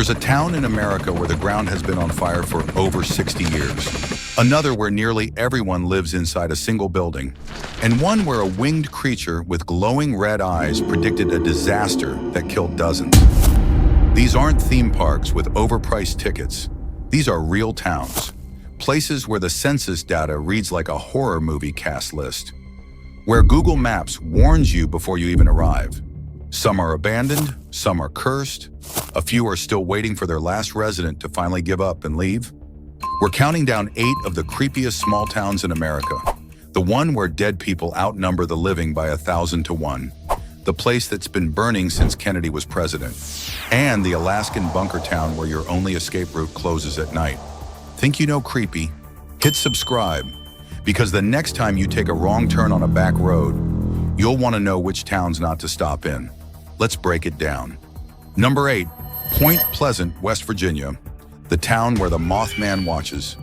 There's a town in America where the ground has been on fire for over 60 years. Another where nearly everyone lives inside a single building. And one where a winged creature with glowing red eyes predicted a disaster that killed dozens. These aren't theme parks with overpriced tickets. These are real towns. Places where the census data reads like a horror movie cast list. Where Google Maps warns you before you even arrive. Some are abandoned, some are cursed. A few are still waiting for their last resident to finally give up and leave. We're counting down 8 of the creepiest small towns in America. The one where dead people outnumber the living by 1,000 to 1. The place that's been burning since Kennedy was president. And the Alaskan bunker town where your only escape route closes at night. Think you know creepy? Hit subscribe, because the next time you take a wrong turn on a back road, you'll want to know which towns not to stop in. Let's break it down. Number 8, Point Pleasant, West Virginia, the town where the Mothman watches.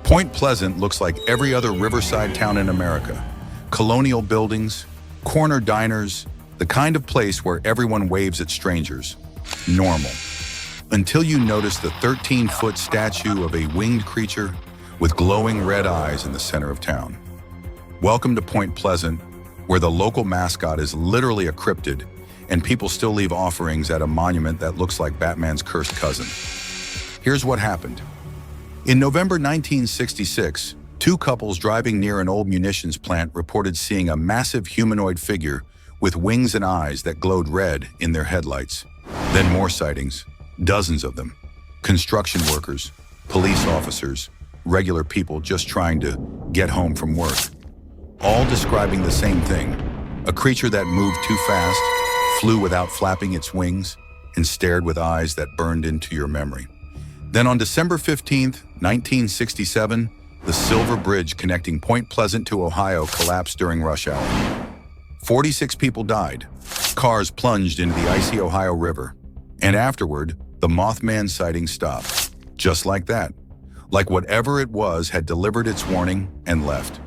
Point Pleasant looks like every other riverside town in America. Colonial buildings, corner diners, the kind of place where everyone waves at strangers. Normal. Until you notice the 13-foot statue of a winged creature with glowing red eyes in the center of town. Welcome to Point Pleasant, where the local mascot is literally a cryptid, and people still leave offerings at a monument that looks like Batman's cursed cousin. Here's what happened. In November 1966, 2 couples driving near an old munitions plant reported seeing a massive humanoid figure with wings and eyes that glowed red in their headlights. Then more sightings, dozens of them. Construction workers, police officers, regular people just trying to get home from work. All describing the same thing, a creature that moved too fast, flew without flapping its wings, and stared with eyes that burned into your memory. Then on December 15th, 1967, the Silver Bridge connecting Point Pleasant to Ohio collapsed during rush hour. 46 people died. Cars plunged into the icy Ohio River. And afterward, the Mothman sighting stopped. Just like that. Like whatever it was had delivered its warning and left.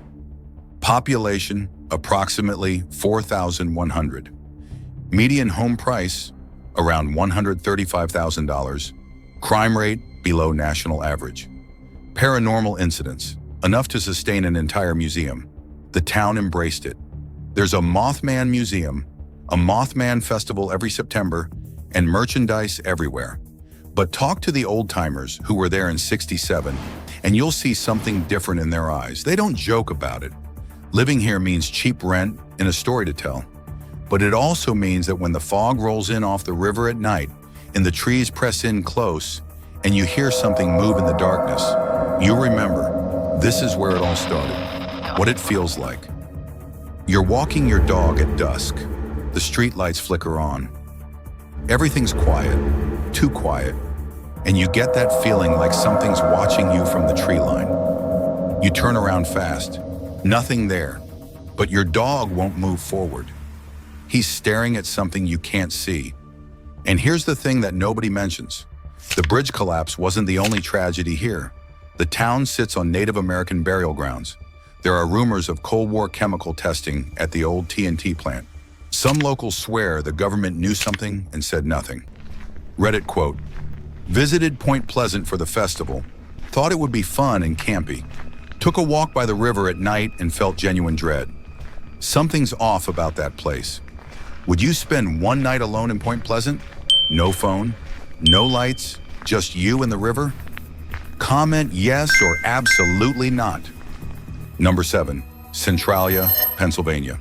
Population, approximately 4,100. Median home price, around $135,000. Crime rate, below national average. Paranormal incidents, enough to sustain an entire museum. The town embraced it. There's a Mothman museum, a Mothman festival every September, and merchandise everywhere. But talk to the old-timers who were there in '67, and you'll see something different in their eyes. They don't joke about it. Living here means cheap rent and a story to tell. But it also means that when the fog rolls in off the river at night and the trees press in close and you hear something move in the darkness, you remember, this is where it all started, what it feels like. You're walking your dog at dusk. The streetlights flicker on. Everything's quiet, too quiet, and you get that feeling like something's watching you from the tree line. You turn around fast, nothing there, but your dog won't move forward. He's staring at something you can't see. And here's the thing that nobody mentions. The bridge collapse wasn't the only tragedy here. The town sits on Native American burial grounds. There are rumors of Cold War chemical testing at the old TNT plant. Some locals swear the government knew something and said nothing. Reddit quote, visited Point Pleasant for the festival, thought it would be fun and campy. Took a walk by the river at night and felt genuine dread. Something's off about that place. Would you spend one night alone in Point Pleasant? No phone, no lights, just you and the river? Comment yes or absolutely not. Number 7, Centralia, Pennsylvania.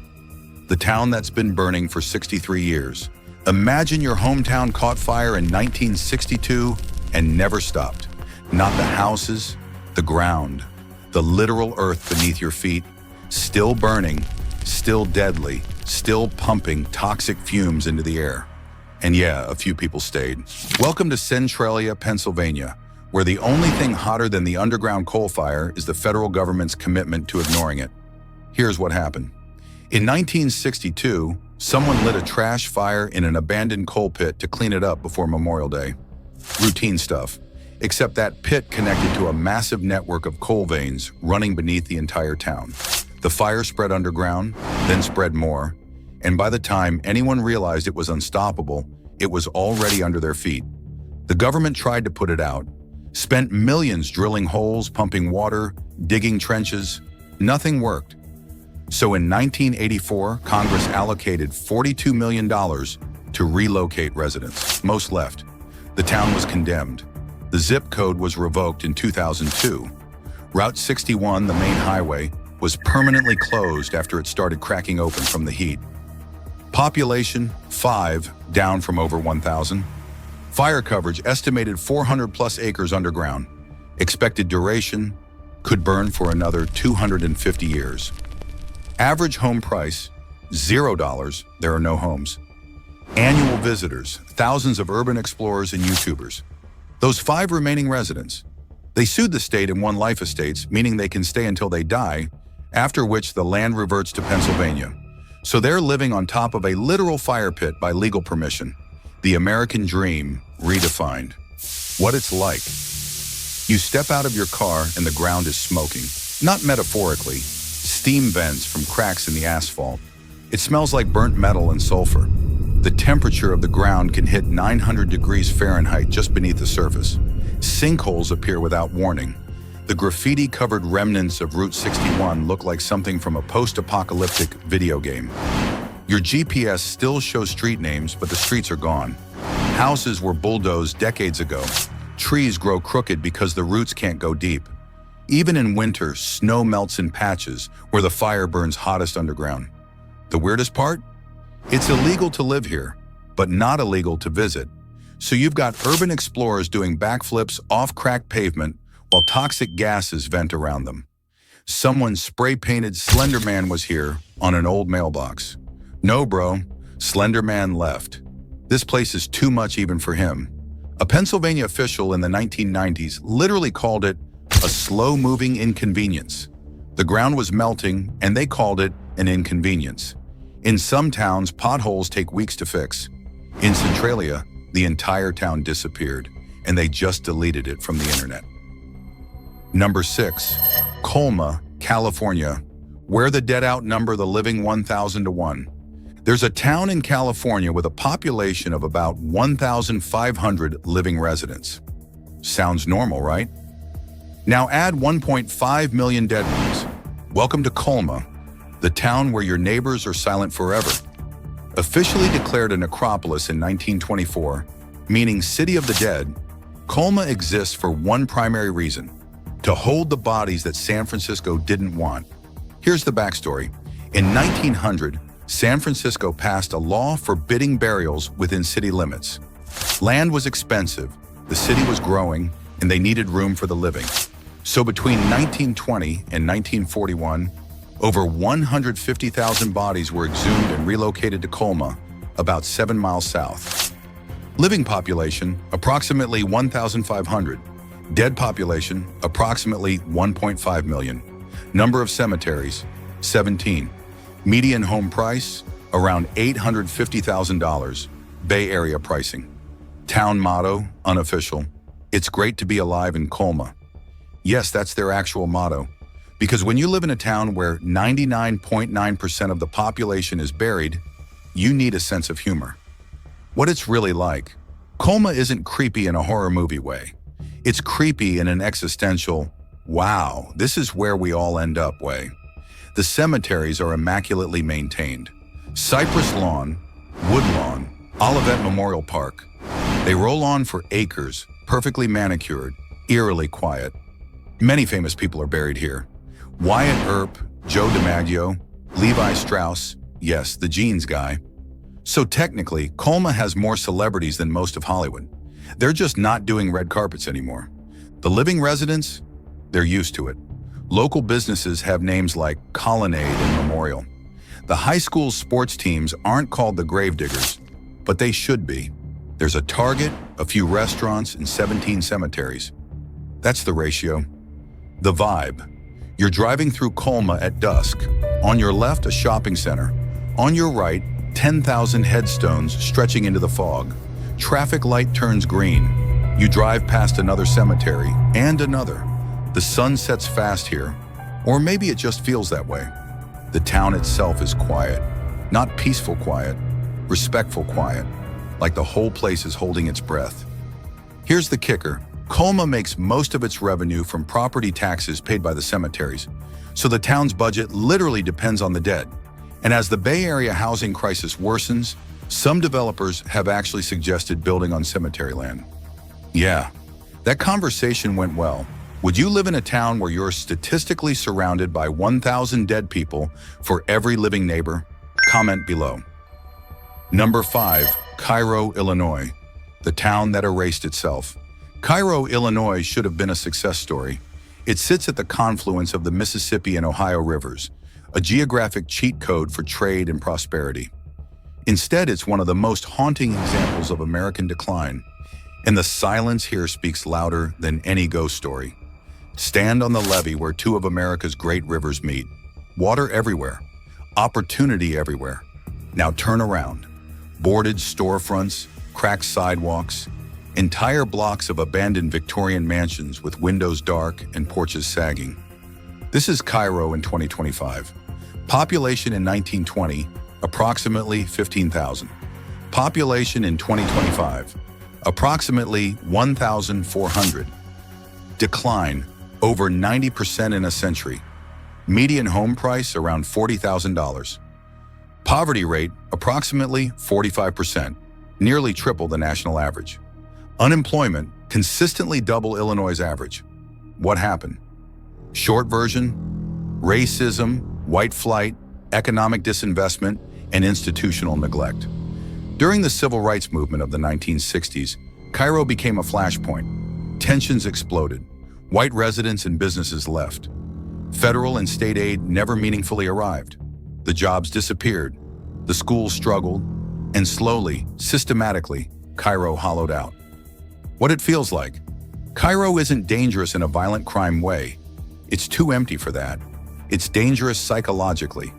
The town that's been burning for 63 years. Imagine your hometown caught fire in 1962 and never stopped. Not the houses, the ground, the literal earth beneath your feet, still burning, still deadly, still pumping toxic fumes into the air. And yeah, a few people stayed. Welcome to Centralia, Pennsylvania, where the only thing hotter than the underground coal fire is the federal government's commitment to ignoring it. Here's what happened. In 1962, someone lit a trash fire in an abandoned coal pit to clean it up before Memorial Day. Routine stuff, except that pit connected to a massive network of coal veins running beneath the entire town. The fire spread underground, then spread more, and by the time anyone realized it was unstoppable, it was already under their feet. The government tried to put it out, spent millions drilling holes, pumping water, digging trenches. Nothing worked. So in 1984, Congress allocated $42 million to relocate residents. Most left. The town was condemned. The zip code was revoked in 2002. Route 61, the main highway, was permanently closed after it started cracking open from the heat. Population, 5, down from over 1,000. Fire coverage, estimated 400 plus acres underground. Expected duration, could burn for another 250 years. Average home price, $0, there are no homes. Annual visitors, thousands of urban explorers and YouTubers. Those 5 remaining residents, they sued the state and won life estates, meaning they can stay until they die, after which the land reverts to Pennsylvania. So they're living on top of a literal fire pit by legal permission. The American dream redefined. What it's like. You step out of your car and the ground is smoking. Not metaphorically, steam vents from cracks in the asphalt. It smells like burnt metal and sulfur. The temperature of the ground can hit 900 degrees Fahrenheit just beneath the surface. Sinkholes appear without warning. The graffiti-covered remnants of Route 61 look like something from a post-apocalyptic video game. Your GPS still shows street names, but the streets are gone. Houses were bulldozed decades ago. Trees grow crooked because the roots can't go deep. Even in winter, snow melts in patches where the fire burns hottest underground. The weirdest part? It's illegal to live here, but not illegal to visit. So you've got urban explorers doing backflips off cracked pavement while toxic gases vent around them. Someone spray-painted Slender Man was here on an old mailbox. No, bro, Slender Man left. This place is too much even for him. A Pennsylvania official in the 1990s literally called it a slow-moving inconvenience. The ground was melting, and they called it an inconvenience. In some towns, potholes take weeks to fix. In Centralia, the entire town disappeared, and they just deleted it from the internet. Number 6, Colma, California, where the dead outnumber the living 1,000 to 1. There's a town in California with a population of about 1,500 living residents. Sounds normal, right? Now add 1.5 million dead ones. Welcome to Colma, the town where your neighbors are silent forever. Officially declared a necropolis in 1924, meaning City of the Dead, Colma exists for one primary reason: to hold the bodies that San Francisco didn't want. Here's the backstory. In 1900, San Francisco passed a law forbidding burials within city limits. Land was expensive, the city was growing, and they needed room for the living. So between 1920 and 1941, over 150,000 bodies were exhumed and relocated to Colma, about 7 miles south. Living population, approximately 1,500. Dead population, approximately 1.5 million. Number of cemeteries, 17. Median home price, around $850,000. Bay Area pricing. Town motto, unofficial: it's great to be alive in Colma. Yes, that's their actual motto. Because when you live in a town where 99.9% of the population is buried, you need a sense of humor. What it's really like. Colma isn't creepy in a horror movie way. It's creepy in an existential, wow, this is where we all end up way. The cemeteries are immaculately maintained. Cypress lawn, wood lawn, Olivet Memorial Park. They roll on for acres, perfectly manicured, eerily quiet. Many famous people are buried here. Wyatt Earp, Joe DiMaggio, Levi Strauss, yes, the jeans guy. So technically, Colma has more celebrities than most of Hollywood. They're just not doing red carpets anymore. The living residents, they're used to it. Local businesses have names like Colonnade and Memorial. The high school sports teams aren't called the Gravediggers, but they should be. There's a Target, a few restaurants, and 17 cemeteries. That's the ratio. The vibe. You're driving through Colma at dusk. On your left, a shopping center. On your right, 10,000 headstones stretching into the fog. Traffic light turns green. You drive past another cemetery, and another. The sun sets fast here, or maybe it just feels that way. The town itself is quiet. Not peaceful quiet, respectful quiet, like the whole place is holding its breath. Here's the kicker. Colma makes most of its revenue from property taxes paid by the cemeteries, so the town's budget literally depends on the dead. And as the Bay Area housing crisis worsens, some developers have actually suggested building on cemetery land. Yeah, that conversation went well. Would you live in a town where you're statistically surrounded by 1,000 dead people for every living neighbor? Comment below. Number 5, Cairo, Illinois, the town that erased itself. Cairo, Illinois should have been a success story. It sits at the confluence of the Mississippi and Ohio rivers, a geographic cheat code for trade and prosperity. Instead, it's one of the most haunting examples of American decline, and the silence here speaks louder than any ghost story. Stand on the levee where two of America's great rivers meet. Water everywhere, opportunity everywhere. Now turn around. Boarded storefronts, cracked sidewalks, entire blocks of abandoned Victorian mansions with windows dark and porches sagging. This is Cairo in 2025. Population in 1920, approximately 15,000. Population in 2025, approximately 1,400. Decline, over 90% in a century. Median home price around $40,000. Poverty rate, approximately 45%, nearly triple the national average. Unemployment, consistently double Illinois' average. What happened? Short version, racism, white flight, economic disinvestment, and institutional neglect. During the civil rights movement of the 1960s, Cairo became a flashpoint. Tensions exploded. White residents and businesses left. Federal and state aid never meaningfully arrived. The jobs disappeared. The schools struggled. And slowly, systematically, Cairo hollowed out. What it feels like. Cairo isn't dangerous in a violent crime way. It's too empty for that. It's dangerous psychologically.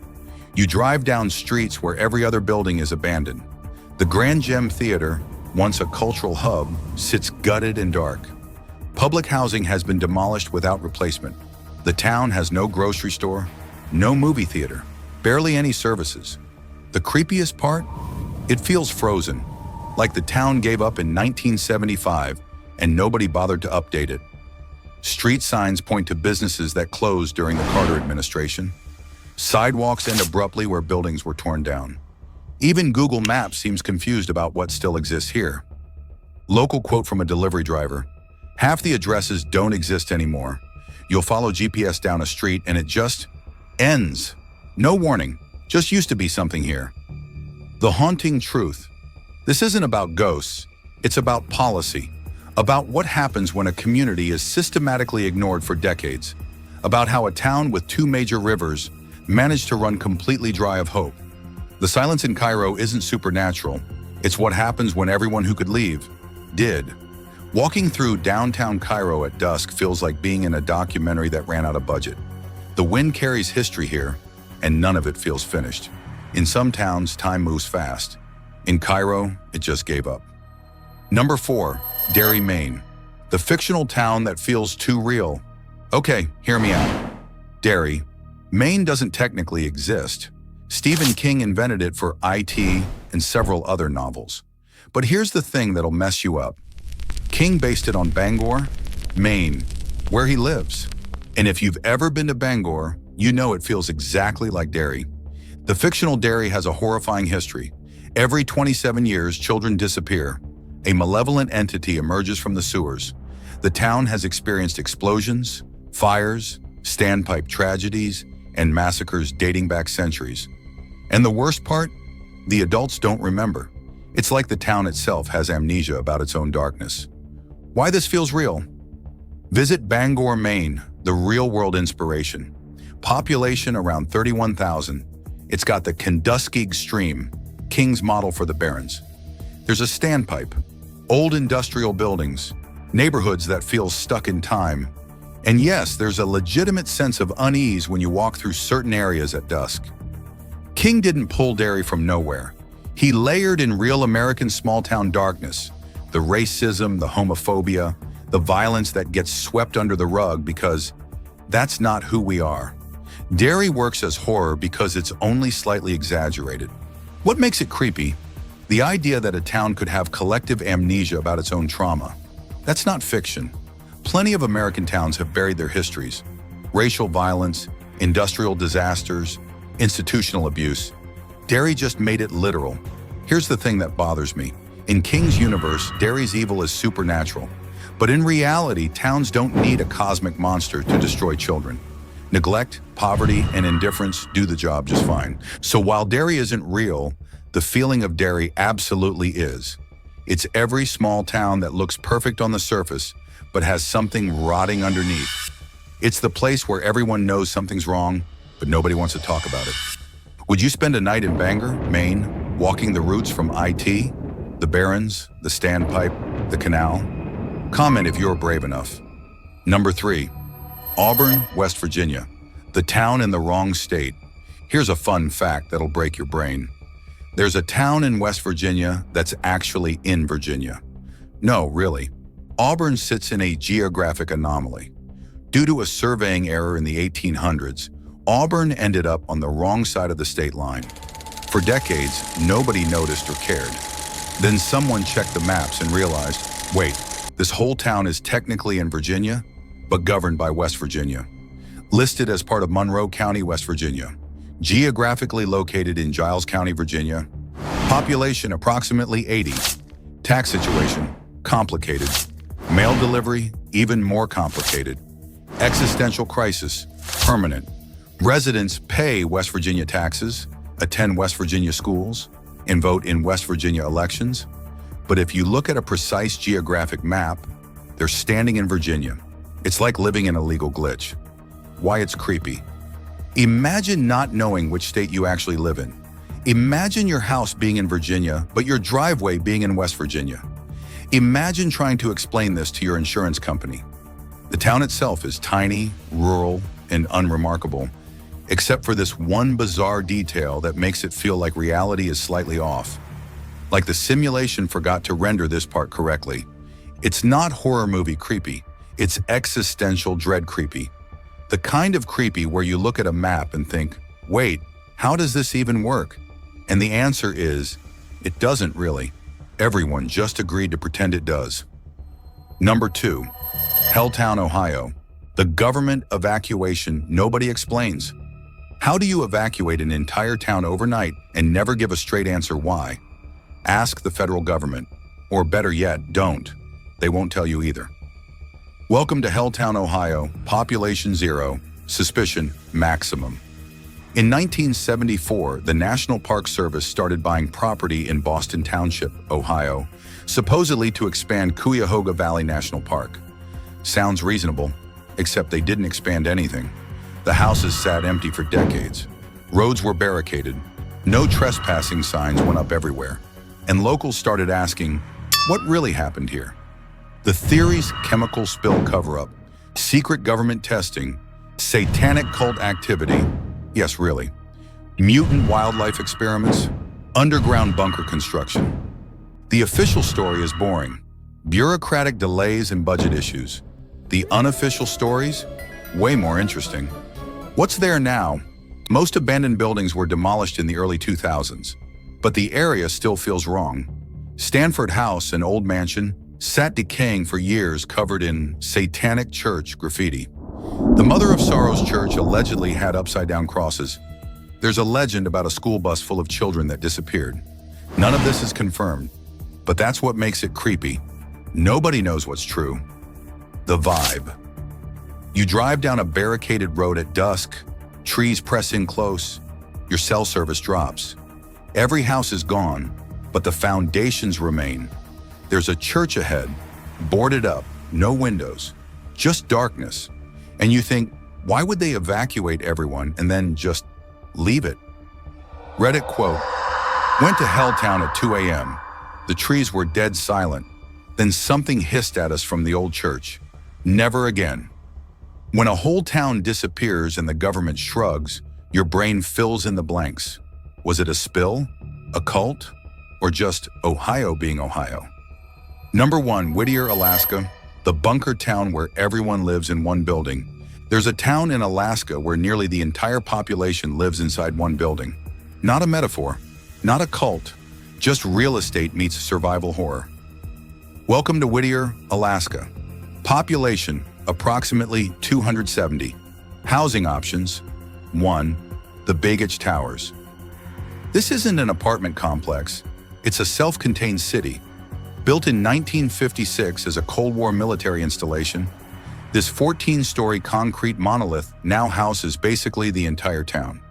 You drive down streets where every other building is abandoned. The Grand Gem Theater, once a cultural hub, sits gutted and dark. Public housing has been demolished without replacement. The town has no grocery store, no movie theater, barely any services. The creepiest part? It feels frozen, like the town gave up in 1975 and nobody bothered to update it. Street signs point to businesses that closed during the Carter administration. Sidewalks end abruptly where buildings were torn down. Even Google Maps seems confused about what still exists here. Local quote from a delivery driver: "Half the addresses don't exist anymore. You'll follow GPS down a street and it just ends. No warning, just used to be something here." The haunting truth. This isn't about ghosts, it's about policy, about what happens when a community is systematically ignored for decades, about how a town with two major rivers managed to run completely dry of hope. The silence in Cairo isn't supernatural, it's what happens when everyone who could leave did. Walking through downtown Cairo at dusk feels like being in a documentary that ran out of budget. The wind carries history here, and none of it feels finished. In some towns, time moves fast. In Cairo, it just gave up. Number 4, Derry, Maine. The fictional town that feels too real. Okay, hear me out. Derry, Maine doesn't technically exist. Stephen King invented it for IT and several other novels. But here's the thing that'll mess you up. King based it on Bangor, Maine, where he lives. And if you've ever been to Bangor, you know it feels exactly like Derry. The fictional Derry has a horrifying history. Every 27 years, children disappear. A malevolent entity emerges from the sewers. The town has experienced explosions, fires, standpipe tragedies, and massacres dating back centuries. And the worst part? The adults don't remember. It's like the town itself has amnesia about its own darkness. Why this feels real? Visit Bangor, Maine, the real-world inspiration. Population around 31,000. It's got the Kentuskig Stream, King's model for the Barrens. There's a standpipe, old industrial buildings, neighborhoods that feel stuck in time. And yes, there's a legitimate sense of unease when you walk through certain areas at dusk. King didn't pull Derry from nowhere. He layered in real American small-town darkness, the racism, the homophobia, the violence that gets swept under the rug because that's not who we are. Derry works as horror because it's only slightly exaggerated. What makes it creepy? The idea that a town could have collective amnesia about its own trauma. That's not fiction. Plenty of American towns have buried their histories. Racial violence, industrial disasters, institutional abuse. Derry just made it literal. Here's the thing that bothers me. In King's universe, Derry's evil is supernatural. But in reality, towns don't need a cosmic monster to destroy children. Neglect, poverty, and indifference do the job just fine. So while Derry isn't real, the feeling of Derry absolutely is. It's every small town that looks perfect on the surface, but has something rotting underneath. It's the place where everyone knows something's wrong, but nobody wants to talk about it. Would you spend a night in Bangor, Maine, walking the routes from IT, the Barrens, the Standpipe, the Canal? Comment if you're brave enough. Number 3, Auburn, West Virginia, the town in the wrong state. Here's a fun fact that'll break your brain. There's a town in West Virginia that's actually in Virginia. No, really. Auburn sits in a geographic anomaly. Due to a surveying error in the 1800s, Auburn ended up on the wrong side of the state line. For decades, nobody noticed or cared. Then someone checked the maps and realized, wait, this whole town is technically in Virginia, but governed by West Virginia. Listed as part of Monroe County, West Virginia. Geographically located in Giles County, Virginia. Population approximately 80. Tax situation, complicated. Mail delivery, even more complicated. Existential crisis, permanent. Residents pay West Virginia taxes, attend West Virginia schools, and vote in West Virginia elections. But if you look at a precise geographic map, they're standing in Virginia. It's like living in a legal glitch. Why it's creepy. Imagine not knowing which state you actually live in. Imagine your house being in Virginia, but your driveway being in West Virginia. Imagine trying to explain this to your insurance company. The town itself is tiny, rural, and unremarkable, except for this one bizarre detail that makes it feel like reality is slightly off. Like the simulation forgot to render this part correctly. It's not horror movie creepy, it's existential dread creepy. The kind of creepy where you look at a map and think, wait, how does this even work? And the answer is, it doesn't really. Everyone just agreed to pretend it does. Number 2, Helltown, Ohio. The government evacuation nobody explains. How do you evacuate an entire town overnight and never give a straight answer why? Ask the federal government, or better yet, don't. They won't tell you either. Welcome to Helltown, Ohio, population 0, suspicion maximum. In 1974, the National Park Service started buying property in Boston Township, Ohio, supposedly to expand Cuyahoga Valley National Park. Sounds reasonable, except they didn't expand anything. The houses sat empty for decades. Roads were barricaded. No trespassing signs went up everywhere. And locals started asking, what really happened here? The theories: chemical spill cover-up, secret government testing, satanic cult activity, yes really, mutant wildlife experiments, underground bunker construction. The official story is boring. Bureaucratic delays and budget issues. The unofficial stories? Way more interesting. What's there now? Most abandoned buildings were demolished in the early 2000s, but the area still feels wrong. Stanford House, an old mansion, sat decaying for years, covered in satanic church graffiti. The Mother of Sorrows Church allegedly had upside-down crosses. There's a legend about a school bus full of children that disappeared. None of this is confirmed, but that's what makes it creepy. Nobody knows what's true. The vibe. You drive down a barricaded road at dusk, trees press in close, your cell service drops. Every house is gone, but the foundations remain. There's a church ahead, boarded up, no windows, just darkness. And you think, why would they evacuate everyone and then just leave it? Reddit quote, went to Helltown at 2 a.m. The trees were dead silent. Then something hissed at us from the old church. Never again. When a whole town disappears and the government shrugs, your brain fills in the blanks. Was it a spill, a cult, or just Ohio being Ohio? Number 1, Whittier, Alaska, the bunker town where everyone lives in one building. There's a town in Alaska where nearly the entire population lives inside one building. Not a metaphor, not a cult, just real estate meets survival horror. Welcome to Whittier, Alaska. Population, approximately 270. Housing options, 1. The Baggage Towers. This isn't an apartment complex. It's a self-contained city. Built in 1956 as a Cold War military installation, this 14-story concrete monolith now houses basically the entire town.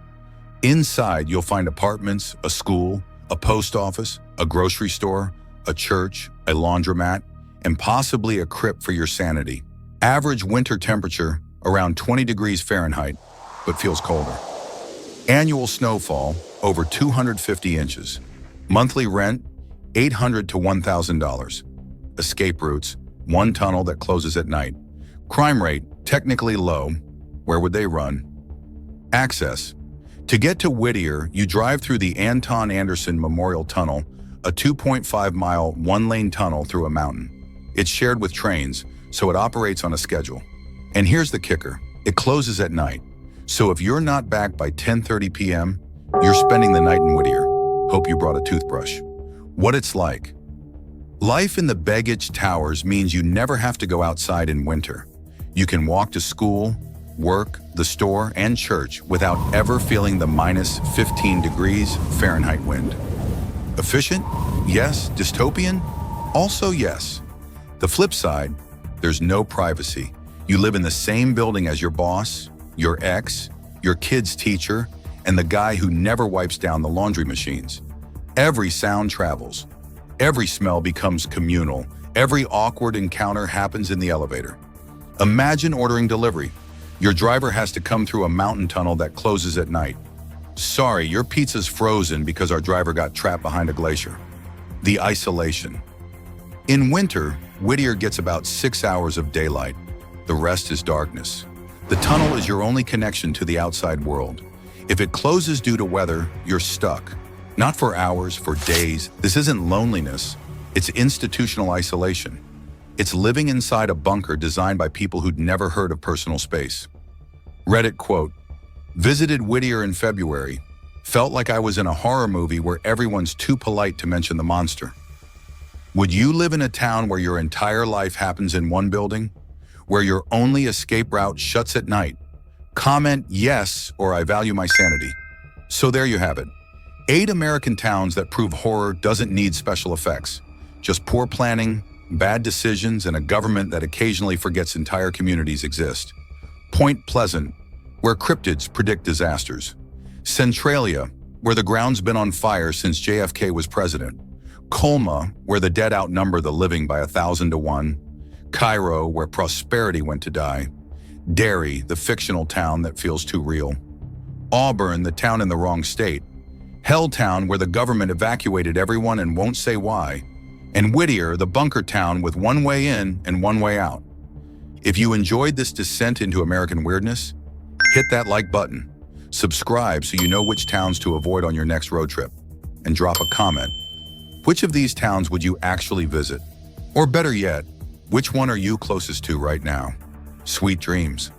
Inside, you'll find apartments, a school, a post office, a grocery store, a church, a laundromat, and possibly a crypt for your sanity. Average winter temperature, around 20 degrees Fahrenheit, but feels colder. Annual snowfall, over 250 inches. Monthly rent, $800 to $1,000. Escape routes, one tunnel that closes at night. Crime rate, technically low. Where would they run? Access. To get to Whittier, you drive through the Anton Anderson Memorial Tunnel, a 2.5-mile, one-lane tunnel through a mountain. It's shared with trains, so it operates on a schedule. And here's the kicker. It closes at night. So if you're not back by 10:30 p.m., you're spending the night in Whittier. Hope you brought a toothbrush. What it's like. Life in the Baggage Towers means you never have to go outside in winter. You can walk to school, work, the store, and church without ever feeling the minus 15 degrees Fahrenheit wind. Efficient? Yes. Dystopian? Also yes. The flip side, there's no privacy. You live in the same building as your boss, your ex, your kid's teacher, and the guy who never wipes down the laundry machines. Every sound travels. Every smell becomes communal. Every awkward encounter happens in the elevator. Imagine ordering delivery. Your driver has to come through a mountain tunnel that closes at night. Sorry, your pizza's frozen because our driver got trapped behind a glacier. The isolation. In winter, Whittier gets about 6 hours of daylight. The rest is darkness. The tunnel is your only connection to the outside world. If it closes due to weather, you're stuck. Not for hours, for days. This isn't loneliness. It's institutional isolation. It's living inside a bunker designed by people who'd never heard of personal space. Reddit quote, "Visited Whittier in February. Felt like I was in a horror movie where everyone's too polite to mention the monster." Would you live in a town where your entire life happens in one building? Where your only escape route shuts at night? Comment yes, or I value my sanity. So there you have it. 8 American towns that prove horror doesn't need special effects. Just poor planning, bad decisions, and a government that occasionally forgets entire communities exist. Point Pleasant, where cryptids predict disasters. Centralia, where the ground's been on fire since JFK was president. Colma, where the dead outnumber the living by 1,000 to 1. Cairo, where prosperity went to die. Derry, the fictional town that feels too real. Auburn, the town in the wrong state. Helltown, where the government evacuated everyone and won't say why. And Whittier, the bunker town with one way in and one way out. If you enjoyed this descent into American weirdness, hit that like button. Subscribe so you know which towns to avoid on your next road trip. And drop a comment. Which of these towns would you actually visit? Or better yet, which one are you closest to right now? Sweet dreams.